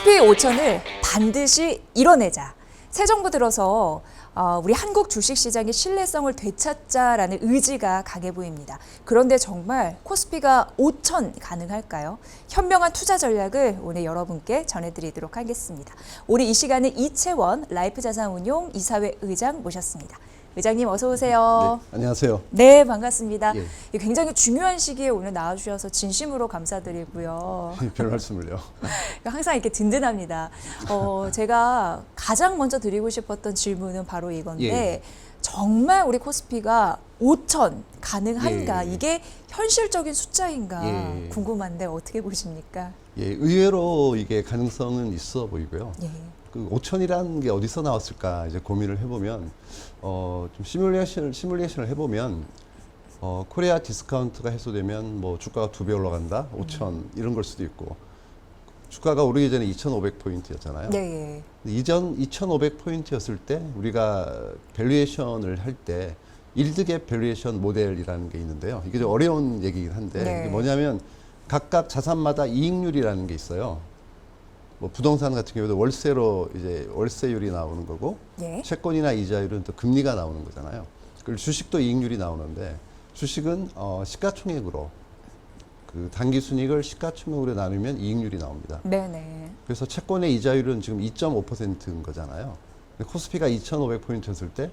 코스피 5천을 반드시 이뤄내자. 새 정부 들어서 우리 한국 주식시장의 신뢰성을 되찾자라는 의지가 강해 보입니다. 그런데 정말 코스피가 5천 가능할까요? 현명한 투자 전략을 오늘 여러분께 전해드리도록 하겠습니다. 오늘 이 시간에 이채원 라이프자산운용 이사회 의장 모셨습니다. 의장님 어서 오세요. 네, 안녕하세요. 네, 반갑습니다. 예. 굉장히 중요한 시기에 오늘 나와주셔서 진심으로 감사드리고요. 별 말씀을요. 항상 이렇게 든든합니다. 제가 가장 먼저 드리고 싶었던 질문은 바로 이건데 예. 정말 우리 코스피가 5천 가능한가? 예. 이게 현실적인 숫자인가 예. 궁금한데 어떻게 보십니까? 예, 의외로 이게 가능성은 있어 보이고요. 예. 그 5천이라는 게 어디서 나왔을까 이제 고민을 해보면 좀 시뮬레이션을 해보면 코리아 디스카운트가 해소되면 뭐 주가가 2배 올라간다, 5천 이런 걸 수도 있고 주가가 오르기 전에 2,500포인트였잖아요. 네. 이전 2,500포인트였을 때 우리가 밸류에이션을 할 때 일드갭 밸류에이션 모델이라는 게 있는데요. 이게 좀 어려운 얘기긴 한데 네. 이게 뭐냐면 각각 자산마다 이익률이라는 게 있어요. 뭐 부동산 같은 경우도 월세로 이제 월세율이 나오는 거고 예. 채권이나 이자율은 또 금리가 나오는 거잖아요. 그리고 주식도 이익률이 나오는데 주식은 시가총액으로 그 단기 순이익을 시가총액으로 나누면 이익률이 나옵니다. 네네. 그래서 채권의 이자율은 지금 2.5%인 거잖아요. 근데 코스피가 2,500포인트였을 때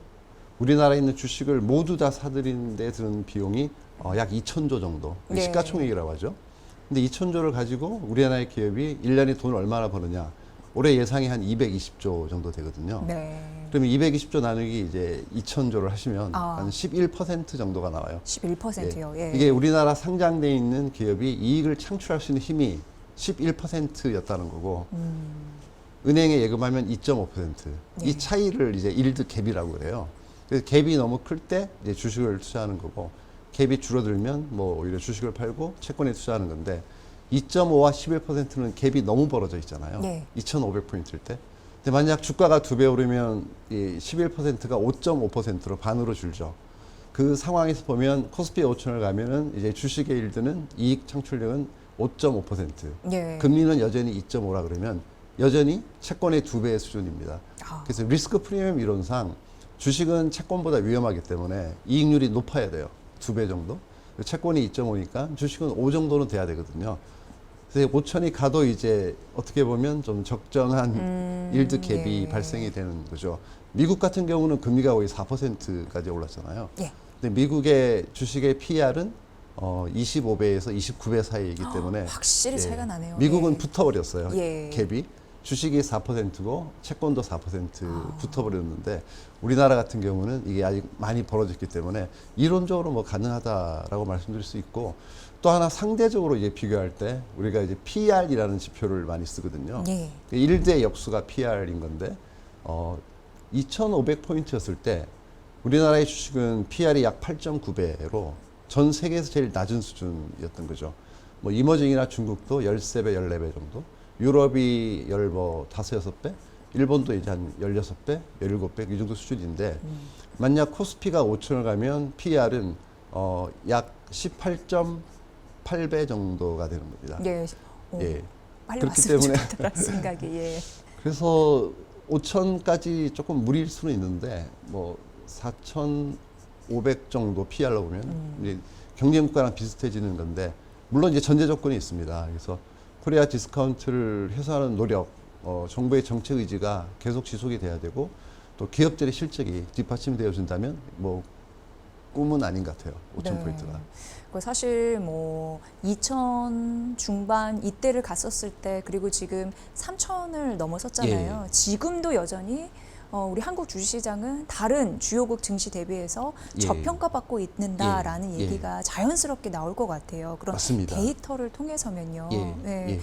우리나라에 있는 주식을 모두 다 사들이는 데 드는 비용이 약 2,000조 정도. 네. 시가총액이라고 하죠. 근데 2,000조를 가지고 우리나라의 기업이 1년에 돈을 얼마나 버느냐. 올해 예상이 한 220조 정도 되거든요. 네. 그러면 220조 나누기 이제 2,000조를 하시면 한 11% 정도가 나와요. 11%요. 예. 이게 우리나라 상장돼 있는 기업이 이익을 창출할 수 있는 힘이 11%였다는 거고 은행에 예금하면 2.5%. 네. 이 차이를 이제 일드 갭이라고 그래요. 그래서 갭이 너무 클 때 이제 주식을 투자하는 거고 갭이 줄어들면 뭐 오히려 주식을 팔고 채권에 투자하는 건데 2.5와 11%는 갭이 너무 벌어져 있잖아요. 네. 2,500포인트일 때. 근데 만약 주가가 2배 오르면 이 11%가 5.5%로 반으로 줄죠. 그 상황에서 보면 코스피 5천을 가면은 이제 주식의 일드는 이익 창출력은 5.5%. 예. 금리는 여전히 2.5라 그러면 여전히 채권의 2배의 수준입니다. 그래서 리스크 프리미엄 이론상 주식은 채권보다 위험하기 때문에 이익률이 높아야 돼요. 2배 정도. 채권이 2.5니까 주식은 5 정도는 돼야 되거든요. 그래서 5천이 가도 이제 어떻게 보면 좀 적정한 일드 갭이 예. 발생이 되는 거죠. 미국 같은 경우는 금리가 거의 4%까지 올랐잖아요. 예. 근데 미국의 주식의 PR은 25배에서 29배 사이이기 때문에 확실히 차이가 나네요. 미국은 예. 붙어버렸어요. 예. 갭이. 주식이 4%고 채권도 4% 붙어버렸는데 우리나라 같은 경우는 이게 아직 많이 벌어졌기 때문에 이론적으로 뭐 가능하다라고 말씀드릴 수 있고 또 하나 상대적으로 이제 비교할 때 우리가 이제 PR이라는 지표를 많이 쓰거든요. 예. 1대 역수가 PR인 건데 2,500포인트였을 때 우리나라의 주식은 PR이 약 8.9배로 전 세계에서 제일 낮은 수준이었던 거죠. 뭐 이머징이나 중국도 13배, 14배 정도. 유럽이 5-6배, 일본도 이제 한 16배, 17배 이 정도 수준인데 만약 코스피가 5천을 가면 PR은 약 18.8배 정도가 되는 겁니다. 예. 예. 빨리 그렇기 왔으면 때문에 좋겠다는 생각이. 예. 그래서 5천까지 조금 무리일 수는 있는데 뭐 4,500 정도 PR로 보면 이제 경쟁국가랑 비슷해지는 건데 물론 이제 전제 조건이 있습니다. 그래서 코리아 디스카운트를 해소하는 노력, 정부의 정책 의지가 계속 지속이 돼야 되고 또 기업들의 실적이 뒷받침되어 준다면 뭐 꿈은 아닌 것 같아요. 5천 포인트가. 사실 뭐 2천 중반 이때를 갔었을 때 그리고 지금 3천을 넘어섰잖아요. 예. 지금도 여전히 우리 한국 주식시장은 다른 주요국 증시 대비해서 예. 저평가받고 있는다라는 예. 얘기가 자연스럽게 나올 것 같아요. 그런 맞습니다. 데이터를 통해서면요. 예. 네. 예.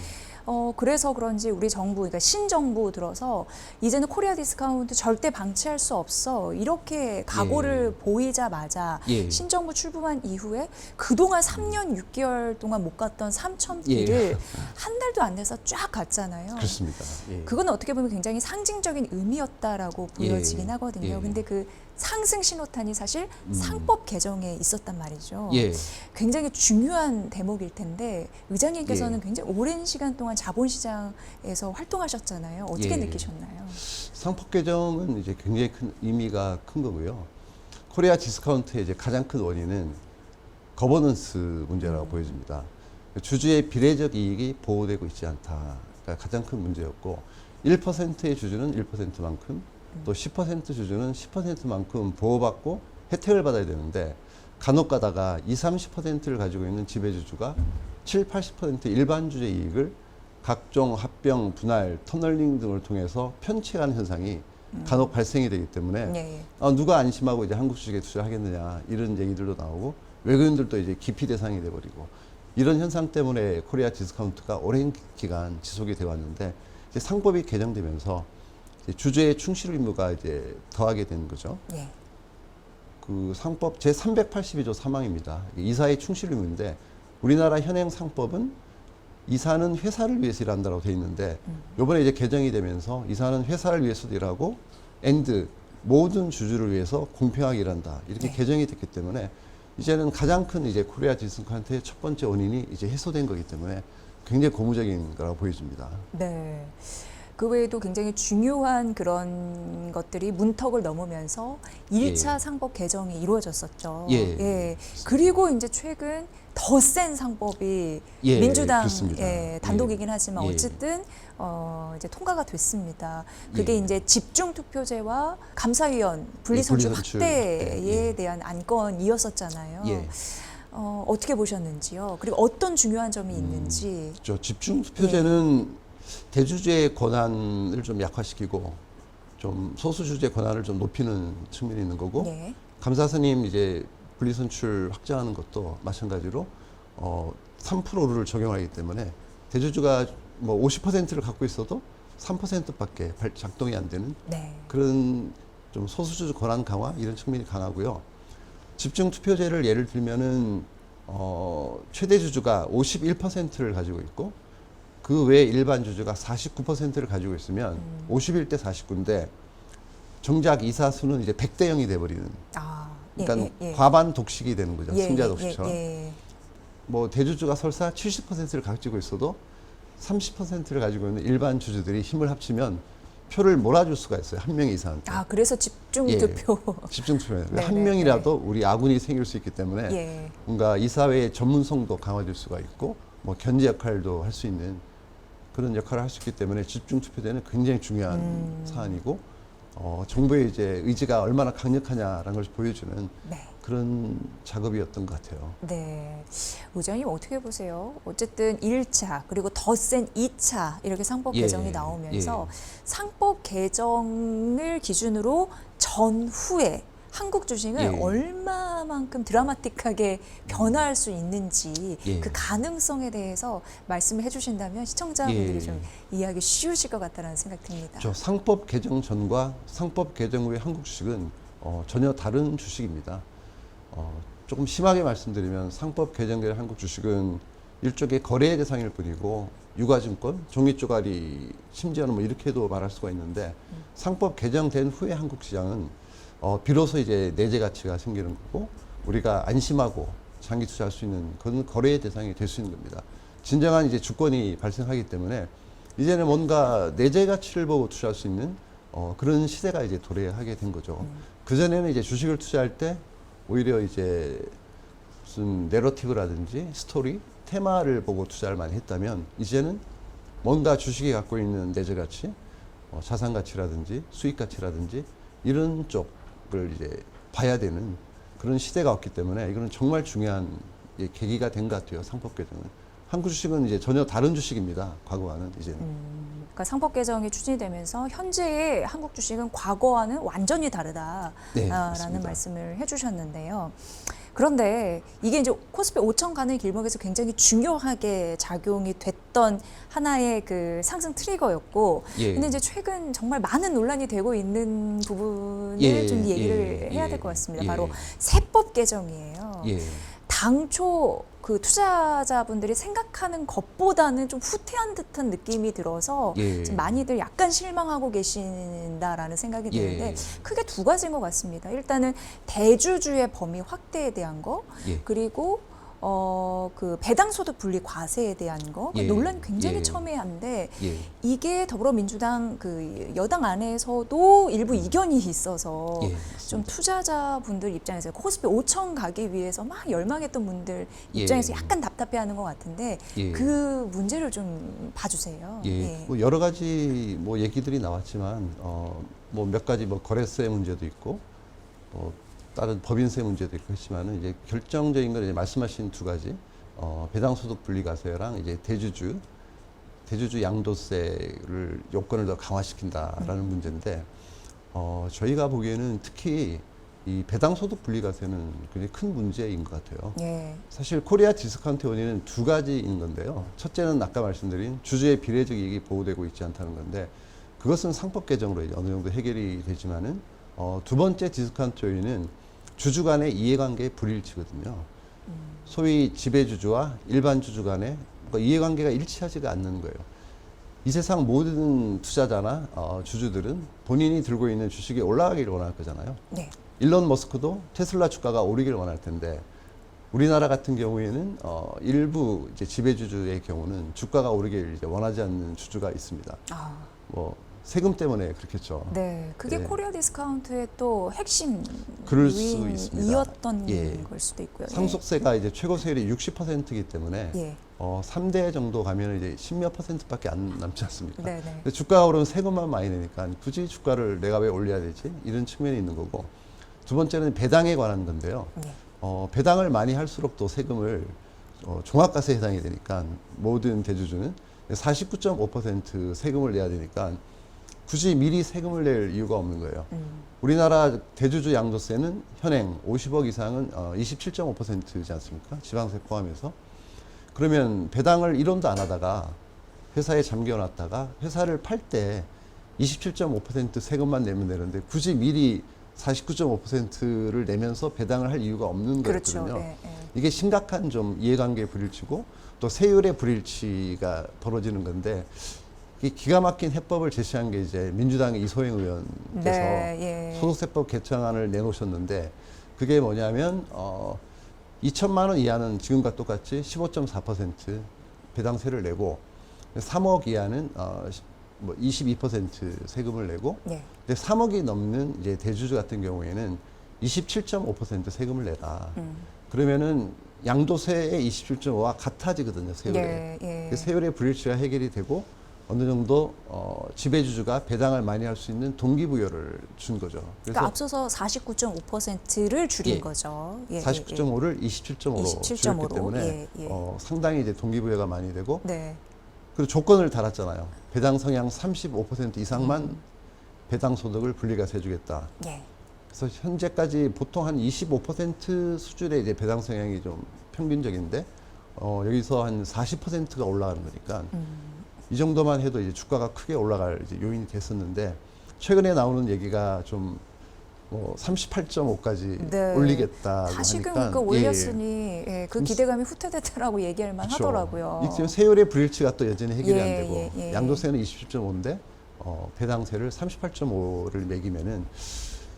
그래서 그런지 우리 정부, 그러니까 신정부 들어서 이제는 코리아 디스카운트 절대 방치할 수 없어. 이렇게 각오를 보이자마자 예. 신정부 출범한 이후에 그동안 3년 6개월 동안 못 갔던 3,000비를 예. 한 달도 안 돼서 쫙 갔잖아요. 그렇습니다. 예. 그건 어떻게 보면 굉장히 상징적인 의미였다라고 보여지긴 예. 하거든요. 예. 근데 그 상승 신호탄이 사실 상법 개정에 있었단 말이죠. 예. 굉장히 중요한 대목일 텐데 의장님께서는 예. 굉장히 오랜 시간 동안 자본시장에서 활동하셨잖아요. 어떻게 예. 느끼셨나요? 상법 개정은 이제 굉장히 큰 의미가 큰 거고요. 코리아 디스카운트의 이제 가장 큰 원인은 거버넌스 문제라고 보여집니다. 주주의 비례적 이익이 보호되고 있지 않다가 가장 큰 문제였고 1%의 주주는 1%만큼 또 10% 주주는 10%만큼 보호받고 혜택을 받아야 되는데 간혹 가다가 20, 30%를 가지고 있는 지배주주가 7, 80% 일반 주주의 이익을 각종 합병, 분할, 터널링 등을 통해서 편취하는 현상이 간혹 발생이 되기 때문에 예. 누가 안심하고 이제 한국 주식에 투자를 하겠느냐 이런 얘기들도 나오고 외국인들도 이제 기피 대상이 돼버리고 이런 현상 때문에 코리아 디스카운트가 오랜 기간 지속이 되어 왔는데 이제 상법이 개정되면서 이제 주주의 충실 의무가 이제 더하게 되는 거죠. 예. 그 상법 제 382조 3항입니다. 이사의 충실 의무인데 우리나라 현행 상법은 이사는 회사를 위해서 일한다고 돼 있는데 이번에 이제 개정이 되면서 이사는 회사를 위해서도 일하고 and 모든 주주를 위해서 공평하게 일한다 이렇게 네. 개정이 됐기 때문에 이제는 가장 큰 이제 코리아 디스카운트의 첫 번째 원인이 이제 해소된 거기 때문에 굉장히 고무적인 거라고 보여집니다. 네. 그 외에도 굉장히 중요한 그런 것들이 문턱을 넘으면서 1차 예. 상법 개정이 이루어졌었죠. 예. 그리고 이제 최근 더 센 상법이 예, 민주당 그렇습니다. 단독이긴 하지만 예. 어쨌든 이제 통과가 됐습니다. 그게 예. 이제 집중 투표제와 감사위원 분리선출 분리선출. 확대에 예. 대한 안건이었었잖아요. 예. 어떻게 보셨는지요? 그리고 어떤 중요한 점이 있는지. 저 집중 투표제는 대주주의 권한을 좀 약화시키고 좀 소수 주주의 권한을 좀 높이는 측면이 있는 거고 네. 감사선임 이제 분리선출 확장하는 것도 마찬가지로 3%를 적용하기 때문에 대주주가 뭐 50%를 갖고 있어도 3%밖에 작동이 안 되는 네. 그런 좀 소수주주 권한 강화 이런 측면이 강하고요. 집중 투표제를 예를 들면은 최대 주주가 51%를 가지고 있고 그 외에 일반 주주가 49%를 가지고 있으면 51대 49인데 정작 이사 수는 이제 100대 0이 돼버리는. 그러니까 과반 독식이 되는 거죠. 승자 독식처럼. 뭐 대주주가 설사 70%를 가지고 있어도 30%를 가지고 있는 일반 주주들이 힘을 합치면 표를 몰아줄 수가 있어요. 한 명 이상한테. 그래서 집중 투표. 집중 투표. 네, 한 명이라도 우리 아군이 생길 수 있기 때문에 뭔가 이사회의 전문성도 강화될 수가 있고 뭐 견제 역할도 할 수 있는 그런 역할을 할 수 있기 때문에 집중 투표제는 굉장히 중요한 사안이고 정부의 이제 의지가 얼마나 강력하냐라는 것을 보여주는 그런 작업이었던 것 같아요. 네. 의장님 어떻게 보세요? 어쨌든 1차 그리고 더 센 2차 이렇게 상법 개정이 나오면서 상법 개정을 기준으로 전후에 한국 주식은 얼마만큼 드라마틱하게 변화할 수 있는지 그 가능성에 대해서 말씀을 해주신다면 시청자분들이 좀 이해하기 쉬우실 것 같다는 생각 듭니다. 저 상법 개정 전과 상법 개정 후의 한국 주식은 전혀 다른 주식입니다. 조금 심하게 말씀드리면 상법 개정된 한국 주식은 일종의 거래의 대상일 뿐이고 유가증권, 종이쪼가리, 심지어는 뭐 이렇게도 말할 수가 있는데 상법 개정된 후의 한국 시장은 비로소 이제 내재 가치가 생기는 거고 우리가 안심하고 장기 투자할 수 있는 그런 거래의 대상이 될 수 있는 겁니다. 진정한 이제 주권이 발생하기 때문에 이제는 뭔가 내재 가치를 보고 투자할 수 있는 그런 시대가 이제 도래하게 된 거죠. 그전에는 이제 주식을 투자할 때 오히려 이제 무슨 내러티브라든지 스토리, 테마를 보고 투자를 많이 했다면 이제는 뭔가 주식이 갖고 있는 내재 가치, 자산 가치라든지 수익 가치라든지 이런 쪽을 이제 봐야 되는 그런 시대가 왔기 때문에 이거는 정말 중요한 계기가 된 것 같아요. 상법 개정은. 한국 주식은 이제 전혀 다른 주식입니다. 과거와는 이제는. 그러니까 상법 개정이 추진이 되면서 현재의 한국 주식은 과거와는 완전히 다르다라는 말씀을 해주셨는데요. 그런데 이게 이제 코스피 5천 가는 길목에서 굉장히 중요하게 작용이 됐던 하나의 그 상승 트리거였고, 근데 이제 최근 정말 많은 논란이 되고 있는 부분을 좀 얘기를 해야 될 것 같습니다. 바로 세법 개정이에요. 당초 그 투자자분들이 생각하는 것보다는 좀 후퇴한 듯한 느낌이 들어서 지금 많이들 약간 실망하고 계신다라는 생각이 드는데 크게 두 가지인 것 같습니다. 일단은 대주주의 범위 확대에 대한 거, 그리고 그 배당소득 분리 과세에 대한 거 예. 논란이 굉장히 예. 첨예한데 예. 이게 더불어민주당 그 여당 안에서도 일부 이견이 있어서 예, 좀 맞습니다. 투자자분들 입장에서 코스피 5천 가기 위해서 막 열망했던 분들 입장에서 예. 약간 답답해하는 것 같은데 예. 그 문제를 좀 봐주세요. 예, 뭐 여러 가지 뭐 얘기들이 나왔지만 뭐 몇 가지 뭐 거래세 문제도 있고 뭐 다른 법인세 문제도 있고 했지만은 이제 결정적인 건 이제 말씀하신 두 가지 배당소득 분리과세랑 이제 대주주 양도세를 요건을 더 강화시킨다라는 문제인데 저희가 보기에는 특히 이 배당소득 분리과세는 굉장히 큰 문제인 것 같아요. 예. 사실 코리아 디스카운트 원인은 두 가지인 건데요. 첫째는 아까 말씀드린 주주의 비례적 이익이 보호되고 있지 않다는 건데 그것은 상법 개정으로 이제 어느 정도 해결이 되지만은 두 번째 디스카운트 요인은 주주 간의 이해관계의 불일치거든요. 소위 지배주주와 일반 주주 간의 이해관계가 일치하지가 않는 거예요. 이 세상 모든 투자자나 주주들은 본인이 들고 있는 주식이 올라가기를 원할 거잖아요. 네. 일론 머스크도 테슬라 주가가 오르기를 원할 텐데 우리나라 같은 경우에는 일부 이제 지배주주의 경우는 주가가 오르기를 이제 원하지 않는 주주가 있습니다. 아. 뭐 세금 때문에 그렇겠죠. 네, 그게 네. 코리아 디스카운트의 또 핵심 그럴 수 있습니다. 요인이었던 예. 걸 수도 있고요. 상속세가 이제 최고 세율이 60%이기 때문에 예. 3대 정도 가면 이제 10몇 %밖에 안 남지 않습니까? 네, 네. 근데 주가가 오르면 세금만 많이 내니까 굳이 주가를 내가 왜 올려야 되지? 이런 측면이 있는 거고 두 번째는 배당에 관한 건데요. 네. 배당을 많이 할수록 또 세금을 종합과세에 해당이 되니까 모든 대주주는 49.5% 세금을 내야 되니까 굳이 미리 세금을 낼 이유가 없는 거예요. 우리나라 대주주 양도세는 현행 50억 이상은 27.5%지 않습니까? 지방세 포함해서. 그러면 배당을 1원도 안 하다가 회사에 잠겨놨다가 회사를 팔 때 27.5% 세금만 내면 되는데 굳이 미리 49.5%를 내면서 배당을 할 이유가 없는 그렇죠. 거거든요. 예, 예. 이게 심각한 좀 이해관계 불일치고 또 세율의 불일치가 벌어지는 건데 이 기가 막힌 해법을 제시한 게 이제 민주당의 이소영 의원께서 네, 예. 소득세법 개정안을 내놓으셨는데 그게 뭐냐면 2천만 원 이하는 지금과 똑같이 15.4% 배당세를 내고 3억 이하는 뭐 22% 세금을 내고 예. 근데 3억이 넘는 이제 대주주 같은 경우에는 27.5% 세금을 내라. 그러면은 양도세의 27.5와 같아지거든요, 세율에. 예, 예. 그 세율의 불일치가 해결이 되고 어느 정도 지배주주가 배당을 많이 할 수 있는 동기부여를 준 거죠. 그러니까 앞서서 49.5%를 줄인 예. 거죠. 예, 49.5를 27.5로 27.5 줄였기 로. 때문에 예, 예. 상당히 이제 동기부여가 많이 되고 네. 그리고 조건을 달았잖아요. 배당 성향 35% 이상만 배당 소득을 분리과세 해주겠다. 예. 그래서 현재까지 보통 한 25% 수준의 이제 배당 성향이 좀 평균적인데 여기서 한 40%가 올라가는 거니까 이 정도만 해도 이제 주가가 크게 올라갈 이제 요인이 됐었는데 최근에 나오는 얘기가 좀 뭐 38.5까지 네. 올리겠다고 다시금 하니까 그 올렸으니 예, 그 기대감이 후퇴됐다라고 얘기할 만 그렇죠. 하더라고요. 이 지금 세율의 불일치가 또 여전히 해결이 예, 안 되고 예, 예. 양도세는 27.5인데 배당세를 38.5를 매기면은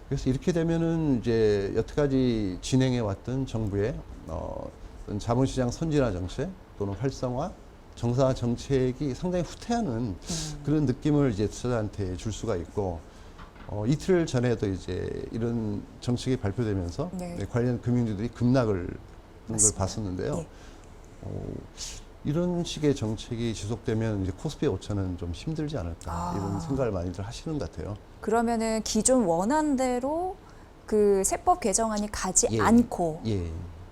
그래서 이렇게 되면은 이제 여태까지 진행해 왔던 정부의 어떤 자본시장 선진화 정책 또는 활성화 정상화 정책이 상당히 후퇴하는 그런 느낌을 이제 투자자한테 줄 수가 있고 이틀 전에도 이제 이런 정책이 발표되면서 네. 관련 금융주들이 급락을 하는 걸 맞습니다. 봤었는데요. 예. 이런 식의 정책이 지속되면 이제 코스피 5천은 좀 힘들지 않을까 이런 생각을 많이들 하시는 것 같아요. 그러면은 기존 원안대로 그 세법 개정안이 가지 예. 않고 예.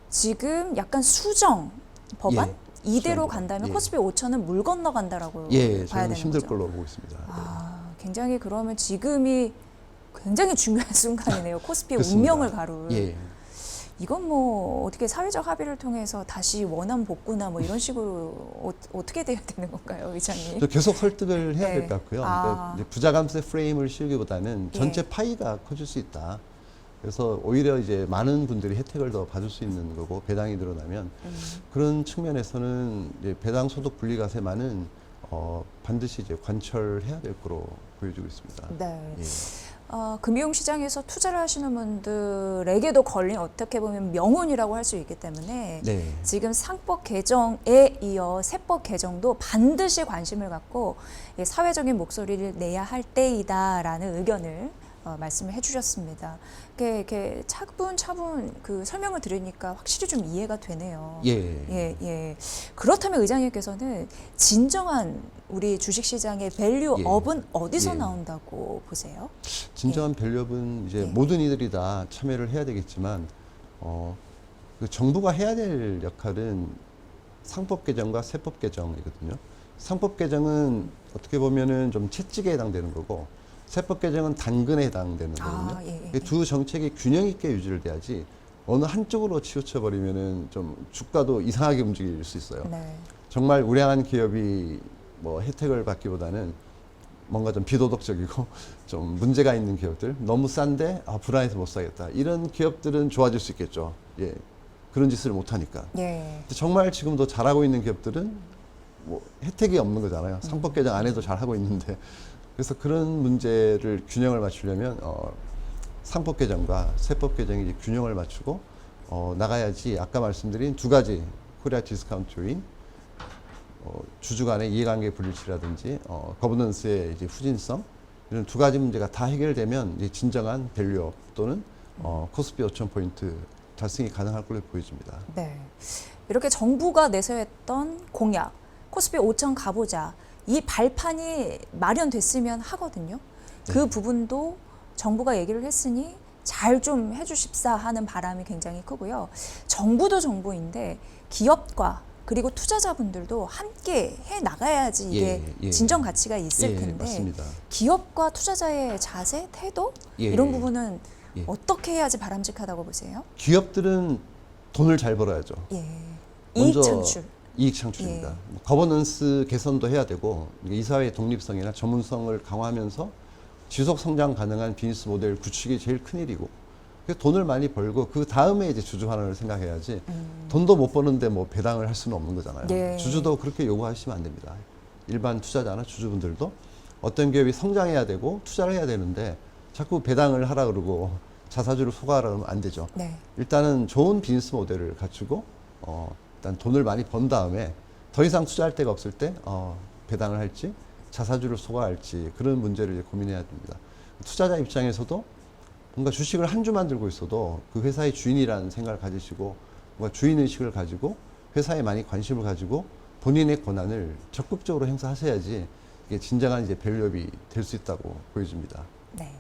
지금 약간 수정 법안 예. 이대로 수정 간다면 예. 코스피 5천은 물 건너간다라고 예, 봐야 저는 되는 힘들 거죠. 걸로 보고 있습니다. 아, 굉장히 그러면 지금이 굉장히 중요한 순간이네요. 코스피의 그렇습니다. 운명을 가룰. 예. 이건 뭐 어떻게 사회적 합의를 통해서 다시 원안 복구나 뭐 이런 식으로 어떻게 돼야 되는 건가요, 의장님? 저 계속 설득을 해야 될 네. 것 같고요. 아. 그러니까 이제 부자감세 프레임을 씌우기보다는 전체 예. 파이가 커질 수 있다. 그래서 오히려 이제 많은 분들이 혜택을 더 받을 수 있는 거고 배당이 늘어나면 그런 측면에서는 이제 배당 소득 분리과세만은 반드시 이제 관철해야 될 거로 보여지고 있습니다. 네. 예. 금융시장에서 투자를 하시는 분들에게도 걸린 어떻게 보면 명운이라고 할 수 있기 때문에 네. 지금 상법 개정에 이어 세법 개정도 반드시 관심을 갖고 사회적인 목소리를 내야 할 때이다라는 의견을 말씀을 해주셨습니다. 이렇게 차분차분 그 설명을 들으니까 확실히 좀 이해가 되네요. 예. 그렇다면 의장님께서는 진정한 우리 주식시장의 밸류업은 어디서 예. 나온다고 보세요? 진정한 밸류업은 이제 예. 모든 이들이 다 참여를 해야 되겠지만 그 정부가 해야 될 역할은 상법 개정과 세법 개정이거든요. 상법 개정은 어떻게 보면은 좀 채찍에 해당되는 거고 세법 개정은 당근에 해당되는 거거든요. 예. 두 정책이 균형 있게 유지를 돼야지 어느 한쪽으로 치우쳐 버리면은 좀 주가도 이상하게 움직일 수 있어요. 네. 정말 우량한 기업이 뭐 혜택을 받기보다는 뭔가 좀 비도덕적이고 좀 문제가 있는 기업들, 너무 싼데 불안해서 못 사겠다, 이런 기업들은 좋아질 수 있겠죠. 예, 그런 짓을 못 하니까. 예. 정말 지금도 잘하고 있는 기업들은 뭐 혜택이 없는 거잖아요. 상법 개정 안 해도 잘하고 있는데. 그래서 그런 문제를 균형을 맞추려면 상법 개정과 세법 개정이 이제 균형을 맞추고 나가야지. 아까 말씀드린 두 가지 코리아 디스카운트 요인, 주주 간의 이해관계 불일치라든지 거버넌스의 이제 후진성, 이런 두 가지 문제가 다 해결되면 이제 진정한 밸류업 또는 코스피 5,000포인트 달성이 가능할 걸로 보여집니다. 네. 이렇게 정부가 내세웠던 공약, 코스피 5,000 가보자, 이 발판이 마련됐으면 하거든요. 그 부분도 정부가 얘기를 했으니 잘 좀 해주십사 하는 바람이 굉장히 크고요. 정부도 정부인데 기업과 그리고 투자자분들도 함께 해 나가야지 이게 진정 가치가 있을 텐데 맞습니다. 기업과 투자자의 자세, 태도 이런 부분은 어떻게 해야지 바람직하다고 보세요? 기업들은 돈을 잘 벌어야죠. 이익 창출. 이익 창출입니다. 거버넌스 개선도 해야 되고 이사회의 독립성이나 전문성을 강화하면서 지속 성장 가능한 비즈니스 모델 구축이 제일 큰 일이고, 그래서 돈을 많이 벌고 그 다음에 이제 주주 환원을 생각해야지. 돈도 못 버는데 뭐 배당을 할 수는 없는 거잖아요. 주주도 그렇게 요구하시면 안 됩니다. 일반 투자자나 주주분들도 어떤 기업이 성장해야 되고 투자를 해야 되는데 자꾸 배당을 하라 그러고 자사주를 소각하라 그러면 안 되죠. 일단은 좋은 비즈니스 모델을 갖추고 일단 돈을 많이 번 다음에 더 이상 투자할 데가 없을 때 배당을 할지 자사주를 소각할지 그런 문제를 이제 고민해야 됩니다. 투자자 입장에서도 뭔가 주식을 한 주만 들고 있어도 그 회사의 주인이라는 생각을 가지시고 뭔가 주인의식을 가지고 회사에 많이 관심을 가지고 본인의 권한을 적극적으로 행사하셔야지 이게 진정한 이제 밸류업이 될 수 있다고 보여집니다. 네.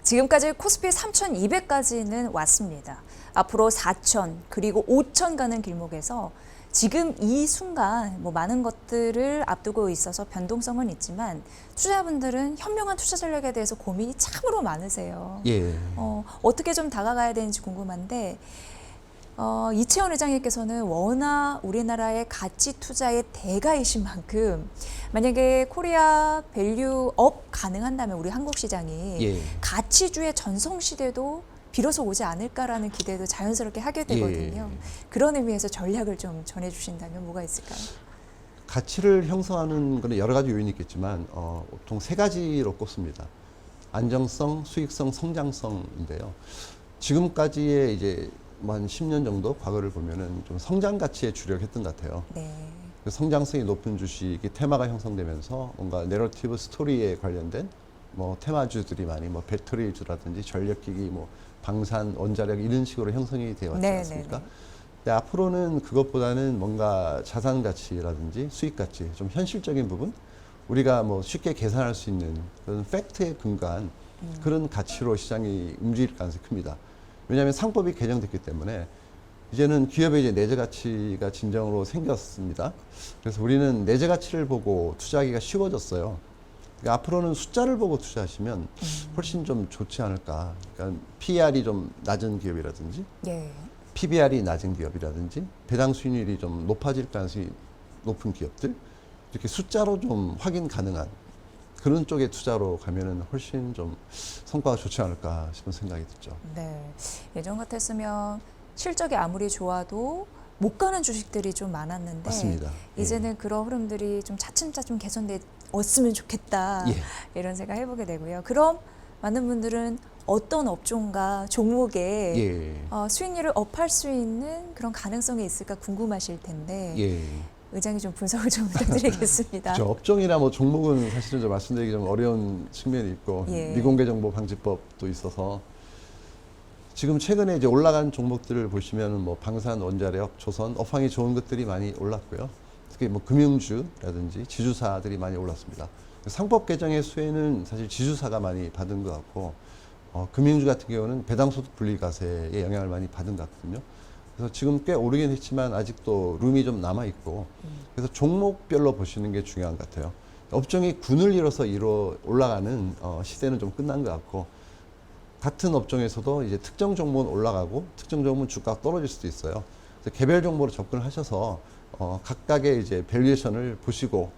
지금까지 코스피 3,200까지는 왔습니다. 앞으로 4,000 그리고 5,000 가는 길목에서 지금 이 순간 뭐 많은 것들을 앞두고 있어서 변동성은 있지만 투자자분들은 현명한 투자 전략에 대해서 고민이 참으로 많으세요. 어떻게 좀 다가가야 되는지 궁금한데 이채원 회장님께서는 워낙 우리나라의 가치 투자의 대가이신 만큼 만약에 코리아 밸류업 가능한다면 우리 한국 시장이 가치주의 전성시대도 비로소 오지 않을까라는 기대도 자연스럽게 하게 되거든요. 그런 의미에서 전략을 좀 전해주신다면 뭐가 있을까요? 가치를 형성하는 것은 여러 가지 요인이 있겠지만 보통 세 가지로 꼽습니다. 안정성, 수익성, 성장성인데요. 지금까지의 이제 한 10년 정도 과거를 보면은 좀 성장 가치에 주력했던 것 같아요. 그 성장성이 높은 주식이 테마가 형성되면서 뭔가 내러티브 스토리에 관련된 뭐 테마주들이 많이 뭐 배터리주라든지 전력기기, 뭐 방산, 원자력 이런 식으로 형성이 되어 왔지 않습니까? 근데 앞으로는 그것보다는 뭔가 자산 가치라든지 수익 가치, 좀 현실적인 부분, 우리가 뭐 쉽게 계산할 수 있는 그런 팩트에 근거한 그런 가치로 시장이 움직일 가능성이 큽니다. 왜냐하면 상법이 개정됐기 때문에 이제는 기업의 이제 내재 가치가 진정으로 생겼습니다. 그래서 우리는 내재 가치를 보고 투자하기가 쉬워졌어요. 그러니까 앞으로는 숫자를 보고 투자하시면 훨씬 좀 좋지 않을까. 그러니까 PER이 좀 낮은 기업이라든지, PBR이 낮은 기업이라든지, 배당 수익률이 좀 높아질 가능성이 높은 기업들, 이렇게 숫자로 좀 확인 가능한 그런 쪽의 투자로 가면은 훨씬 좀 성과가 좋지 않을까 싶은 생각이 들죠. 네, 예전 같았으면 실적이 아무리 좋아도 못 가는 주식들이 좀 많았는데 맞습니다. 이제는 그런 흐름들이 좀 차츰차츰 개선되었으면 좋겠다 이런 생각 해보게 되고요. 그럼 많은 분들은 어떤 업종과 종목에 예. 수익률을 업할 수 있는 그런 가능성이 있을까 궁금하실 텐데 예. 의장이 좀 분석을 좀 부탁드리겠습니다. 저 업종이나 뭐 종목은 사실은 좀 말씀드리기 좀 어려운 측면이 있고 예. 미공개 정보 방지법도 있어서 지금 최근에 이제 올라간 종목들을 보시면 뭐 방산, 원자력, 조선, 업황이 좋은 것들이 많이 올랐고요. 특히 뭐 금융주라든지 지주사들이 많이 올랐습니다. 상법 개정의 수혜는 사실 지주사가 많이 받은 것 같고 금융주 같은 경우는 배당소득 분리과세의 영향을 많이 받은 것 같거든요. 그래서 지금 꽤 오르긴 했지만 아직도 룸이 좀 남아 있고 그래서 종목별로 보시는 게 중요한 것 같아요. 업종이 군을 이뤄서 올라가는 시대는 좀 끝난 것 같고 같은 업종에서도 이제 특정 종목은 올라가고 특정 종목은 주가가 떨어질 수도 있어요. 그래서 개별 종목으로 접근을 하셔서 각각의 이제 밸류에이션을 보시고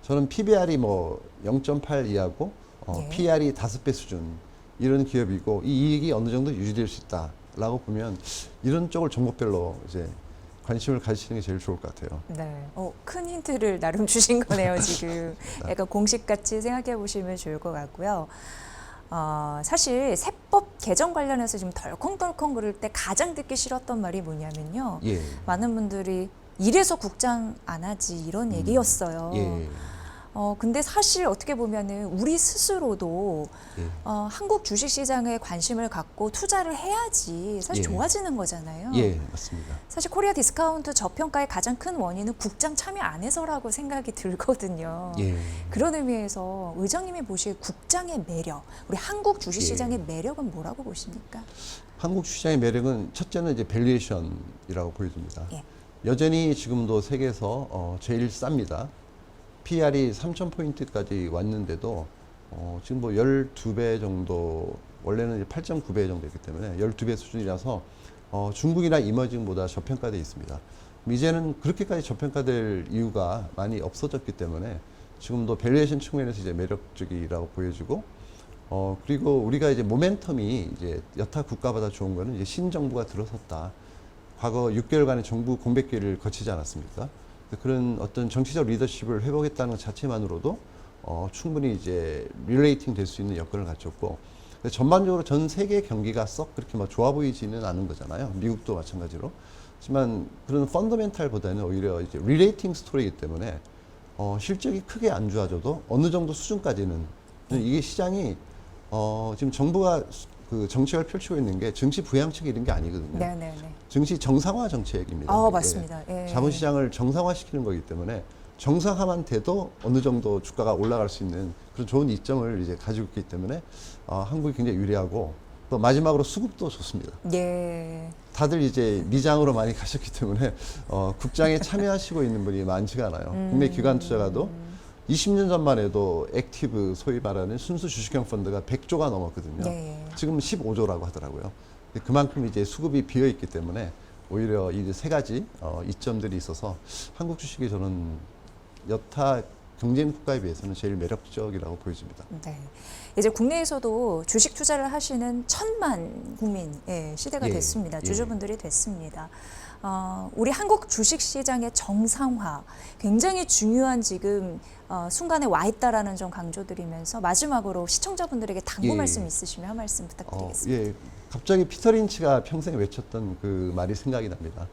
저는 PBR이 뭐 0.8 이하고 예. PR이 5배 수준 이런 기업이고 이 이익이 어느 정도 유지될 수 있다라고 보면 이런 쪽을 종목별로 이제 관심을 가지시는 게 제일 좋을 것 같아요. 네. 큰 힌트를 나름 주신 거네요, 지금. 약간 공식같이 생각해 보시면 좋을 것 같고요. 사실 세법 개정 관련해서 지금 덜컹덜컹 그럴 때 가장 듣기 싫었던 말이 뭐냐면요. 예. 많은 분들이 이래서 국장 안 하지 이런 얘기였어요. 예. 근데 사실 어떻게 보면은 우리 스스로도 예. 한국 주식시장에 관심을 갖고 투자를 해야지 사실 예. 좋아지는 거잖아요. 예, 맞습니다. 사실 코리아 디스카운트 저평가의 가장 큰 원인은 국장 참여 안 해서라고 생각이 들거든요. 예. 그런 의미에서 의장님이 보시기에 국장의 매력, 우리 한국 주식시장의 매력은 뭐라고 보십니까? 한국 시장의 매력은 첫째는 이제 밸류에이션이라고 보여집니다. 예. 여전히 지금도 세계에서 제일 쌉니다. PR이 3,000포인트까지 왔는데도 지금 뭐 12배 정도, 원래는 8.9배 정도 있기 때문에 12배 수준이라서 중국이나 이머징보다 저평가되어 있습니다. 이제는 그렇게까지 저평가될 이유가 많이 없어졌기 때문에 지금도 밸류에이션 측면에서 이제 매력적이라고 보여지고 그리고 우리가 이제 모멘텀이 이제 여타 국가보다 좋은 거는 이제 신정부가 들어섰다. 과거 6개월간의 정부 공백기를 거치지 않았습니까? 그런 어떤 정치적 리더십을 회복했다는 것 자체만으로도 충분히 이제 릴레이팅 될 수 있는 여건을 갖췄고 전반적으로 전 세계 경기가 썩 그렇게 막 좋아 보이지는 않은 거잖아요. 미국도 마찬가지로. 하지만 그런 펀더멘탈보다는 오히려 이제 릴레이팅 스토리이기 때문에 실적이 크게 안 좋아져도 어느 정도 수준까지는 이게 시장이 지금 정부가 그 정책을 펼치고 있는 게 증시 부양책 이런 게 아니거든요. 네네네. 증시 정상화 정책입니다. 맞습니다. 예. 자본시장을 정상화시키는 거기 때문에 정상화만 돼도 어느 정도 주가가 올라갈 수 있는 그런 좋은 이점을 이제 가지고 있기 때문에 한국이 굉장히 유리하고 또 마지막으로 수급도 좋습니다. 예. 다들 이제 미장으로 많이 가셨기 때문에 국장에 참여하시고 있는 분이 많지가 않아요. 국내 기관 투자가도 20년 전만 해도 액티브 소위 말하는 순수 주식형 펀드가 100조가 넘었거든요. 네. 지금 15조라고 하더라고요. 그만큼 이제 수급이 비어 있기 때문에 오히려 이 세 가지 이점들이 있어서 한국 주식이 저는 여타 경쟁 국가에 비해서는 제일 매력적이라고 보여집니다. 네. 이제 국내에서도 주식 투자를 하시는 1,000만 국민의 시대가 예, 됐습니다. 예. 주주분들이 됐습니다. 우리 한국 주식 시장의 정상화 굉장히 중요한 지금 순간에 와 있다라는 점 강조드리면서 마지막으로 시청자분들에게 당부 예. 말씀 있으시면 한 말씀 부탁드리겠습니다. 예, 갑자기 피터 린치가 평생 외쳤던 그 말이 생각이 납니다.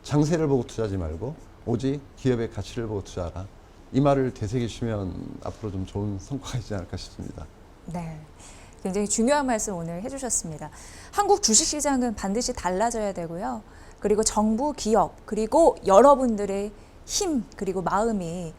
장세를 보고 투자하지 말고 오직 기업의 가치를 보고 투자하라. 이 말을 되새기시면 앞으로 좀 좋은 성과가 있지 않을까 싶습니다. 네. 굉장히 중요한 말씀 오늘 해주셨습니다. 한국 주식시장은 반드시 달라져야 되고요. 그리고 정부, 기업, 그리고 여러분들의 힘, 그리고 마음이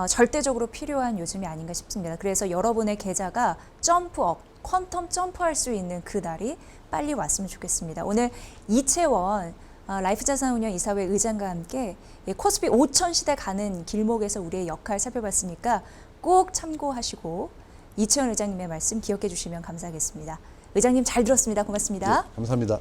절대적으로 필요한 요즘이 아닌가 싶습니다. 그래서 여러분의 계좌가 점프업, 퀀텀 점프할 수 있는 그 날이 빨리 왔으면 좋겠습니다. 오늘 이채원 라이프자산운용 이사회 의장과 함께 코스피 5천 시대 가는 길목에서 우리의 역할 살펴봤으니까 꼭 참고하시고 이채원 의장님의 말씀 기억해 주시면 감사하겠습니다. 의장님 잘 들었습니다. 고맙습니다. 네, 감사합니다.